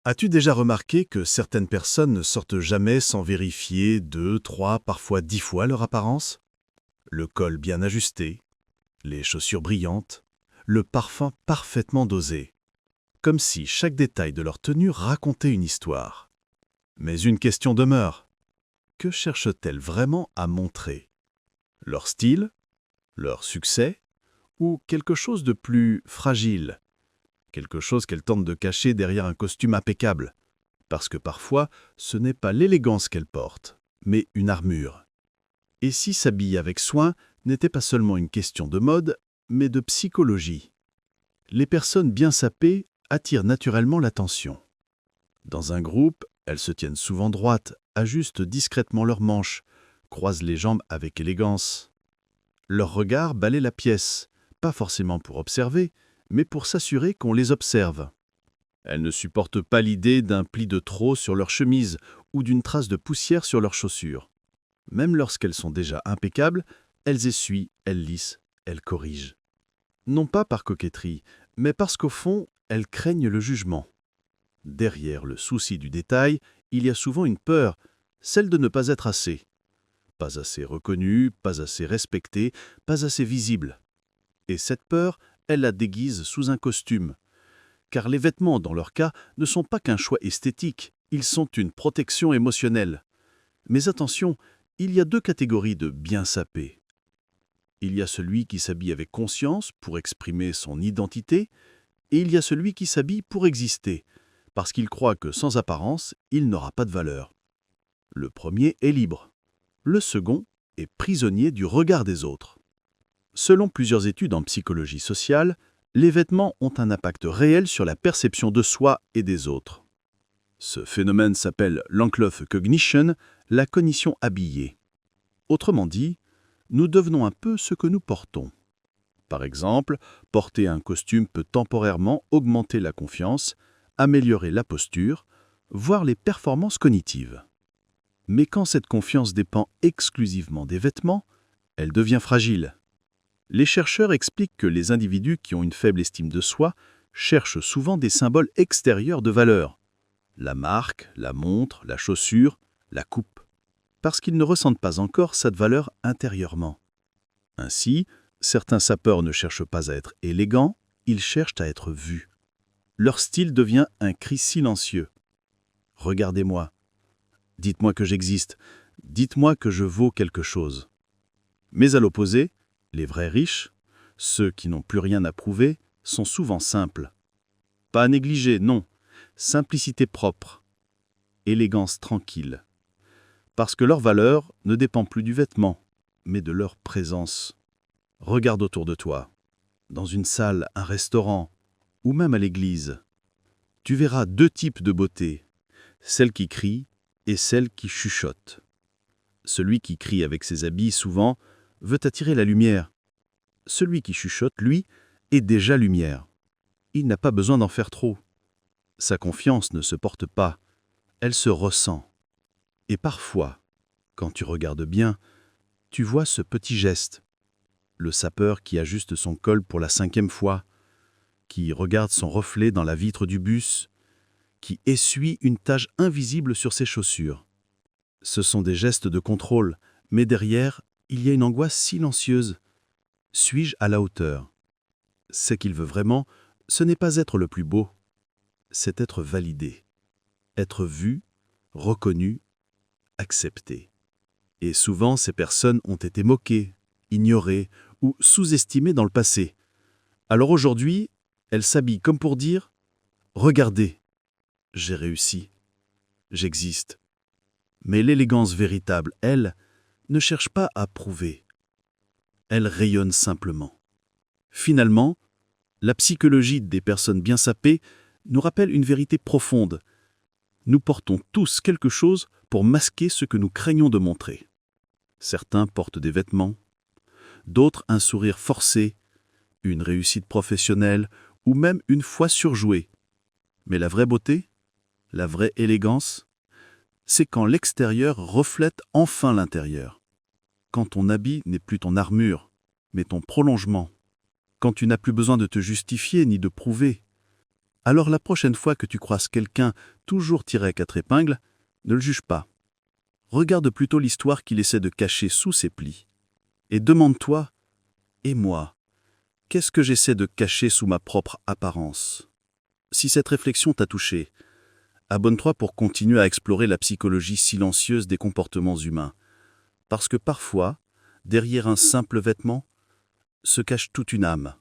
As-tu déjà remarqué que certaines personnes ne sortent jamais sans vérifier 2, 3, parfois 10 fois leur apparence? Le col bien ajusté, les chaussures brillantes, le parfum parfaitement dosé, comme si chaque détail de leur tenue racontait une histoire. Mais une question demeure. Que cherchent-elles vraiment à montrer? Leur style? Leur succès? Ou quelque chose de plus fragile? Quelque chose qu'elles tentent de cacher derrière un costume impeccable? Parce que parfois, ce n'est pas l'élégance qu'elle porte, mais une armure. Et si s'habiller avec soin n'était pas seulement une question de mode, mais de psychologie? Les personnes bien sapées attirent naturellement l'attention. Dans un groupe, elles se tiennent souvent droites, ajustent discrètement leurs manches, croisent les jambes avec élégance. Leur regard balaie la pièce, pas forcément pour observer, mais pour s'assurer qu'on les observe. Elles ne supportent pas l'idée d'un pli de trop sur leur chemise ou d'une trace de poussière sur leurs chaussures. Même lorsqu'elles sont déjà impeccables, elles essuient, elles lissent, elles corrigent. Non pas par coquetterie, mais parce qu'au fond, elles craignent le jugement. Derrière le souci du détail, il y a souvent une peur, celle de ne pas être assez. Pas assez reconnue, pas assez respectée, pas assez visible. Et cette peur, elles la déguisent sous un costume. Car les vêtements, dans leur cas, ne sont pas qu'un choix esthétique, ils sont une protection émotionnelle. Mais attention, il y a deux catégories de bien sapés. Il y a celui qui s'habille avec conscience pour exprimer son identité, et il y a celui qui s'habille pour exister, parce qu'il croit que sans apparence, il n'aura pas de valeur. Le premier est libre. Le second est prisonnier du regard des autres. Selon plusieurs études en psychologie sociale, les vêtements ont un impact réel sur la perception de soi et des autres. Ce phénomène s'appelle l'enclove cognition, la cognition habillée. Autrement dit, nous devenons un peu ce que nous portons. Par exemple, porter un costume peut temporairement augmenter la confiance, améliorer la posture, voire les performances cognitives. Mais quand cette confiance dépend exclusivement des vêtements, elle devient fragile. Les chercheurs expliquent que les individus qui ont une faible estime de soi cherchent souvent des symboles extérieurs de valeur. La marque, la montre, la chaussure, la coupe. Parce qu'ils ne ressentent pas encore cette valeur intérieurement. Ainsi, certains sapeurs ne cherchent pas à être élégants, ils cherchent à être vus. Leur style devient un cri silencieux. Regardez-moi. Dites-moi que j'existe. Dites-moi que je vaux quelque chose. Mais à l'opposé, les vrais riches, ceux qui n'ont plus rien à prouver, sont souvent simples. Pas à négliger, non. Simplicité propre. Élégance tranquille. Parce que leur valeur ne dépend plus du vêtement, mais de leur présence. Regarde autour de toi. Dans une salle, un restaurant, ou même à l'église. Tu verras deux types de beauté. Celle qui crie et celle qui chuchote. Celui qui crie avec ses habits, souvent, veut attirer la lumière. Celui qui chuchote, lui, est déjà lumière. Il n'a pas besoin d'en faire trop. Sa confiance ne se porte pas, elle se ressent. Et parfois, quand tu regardes bien, tu vois ce petit geste. Le sapeur qui ajuste son col pour la 5e fois, qui regarde son reflet dans la vitre du bus, qui essuie une tache invisible sur ses chaussures. Ce sont des gestes de contrôle, mais derrière, il y a une angoisse silencieuse. Suis-je à la hauteur? Ce qu'il veut vraiment, ce n'est pas être le plus beau, c'est être validé, être vu, reconnu, accepté. Et souvent, ces personnes ont été moquées, ignorées ou sous-estimées dans le passé. Alors aujourd'hui, elles s'habillent comme pour dire « Regardez, j'ai réussi, j'existe ». Mais l'élégance véritable, elle, ne cherche pas à prouver. Elle rayonne simplement. Finalement, la psychologie des personnes bien sapées nous rappelle une vérité profonde. Nous portons tous quelque chose pour masquer ce que nous craignons de montrer. Certains portent des vêtements, d'autres un sourire forcé, une réussite professionnelle ou même une foi surjouée. Mais la vraie beauté, la vraie élégance, c'est quand l'extérieur reflète enfin l'intérieur. Quand ton habit n'est plus ton armure, mais ton prolongement. Quand tu n'as plus besoin de te justifier ni de prouver. Alors la prochaine fois que tu croises quelqu'un toujours tiré à quatre épingles, ne le juge pas. Regarde plutôt l'histoire qu'il essaie de cacher sous ses plis. Et demande-toi, et moi, qu'est-ce que j'essaie de cacher sous ma propre apparence? Si cette réflexion t'a touché, abonne-toi pour continuer à explorer la psychologie silencieuse des comportements humains. Parce que parfois, derrière un simple vêtement, se cache toute une âme.